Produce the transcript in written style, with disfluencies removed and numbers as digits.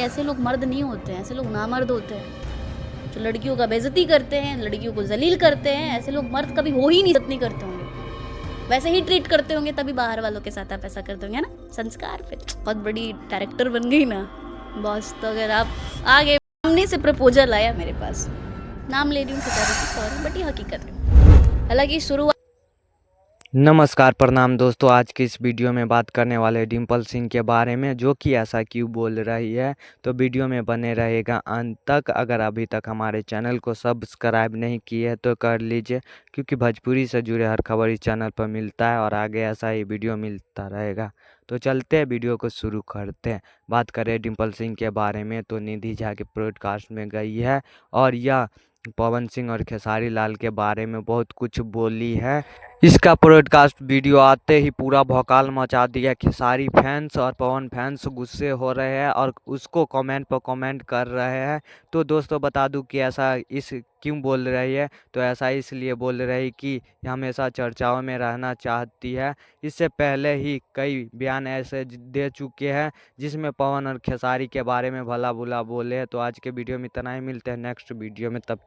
ऐसे लोग मर्द नहीं होते हैं, ऐसे लोग नामर्द होते हैं जो लड़कियों का बेइज्जती करते हैं, लड़कियों को जलील करते हैं। ऐसे लोग मर्द कभी हो ही नहीं, इज्जत नहीं करते होंगे, वैसे ही ट्रीट करते होंगे, तभी बाहर वालों के साथ आप ऐसा करते होंगे, है ना। संस्कार पे बहुत बड़ी डायरेक्टर बन गई ना बॉस। तो अगर आप आगे सामने से प्रपोजल आया मेरे पास, नाम ले रही हूँ सॉरी, बट ये हकीकत है। हालांकि शुरुआत नमस्कार प्रणाम दोस्तों। आज की इस वीडियो में बात करने वाले डिम्पल सिंह के बारे में, जो कि ऐसा क्यों बोल रही है। तो वीडियो में बने रहेगा अंत तक। अगर अभी तक हमारे चैनल को सब्सक्राइब नहीं किए है तो कर लीजिए, क्योंकि भोजपुरी से जुड़े हर खबर इस चैनल पर मिलता है और आगे ऐसा ही वीडियो मिलता रहेगा। तो चलते हैं, वीडियो को शुरू करते हैं। बात करें डिम्पल सिंह के बारे में तो निधि झा के पॉडकास्ट में गई है और यह पवन सिंह और खेसारी लाल के बारे में बहुत कुछ बोली है। इसका पॉडकास्ट वीडियो आते ही पूरा भौकाल मचा दिया। खेसारी फैंस और पवन फैंस गुस्से हो रहे हैं और उसको कमेंट पर कमेंट कर रहे हैं। तो दोस्तों बता दूं कि ऐसा इस क्यों बोल रही है, तो ऐसा इसलिए बोल रही कि हमेशा चर्चाओं में रहना चाहती है। इससे पहले ही कई बयान ऐसे दे चुके हैं जिसमें पवन और खेसारी के बारे में भला बुरा बोले हैं। तो आज के वीडियो में इतना ही, मिलते हैं नेक्स्ट वीडियो में, तब तक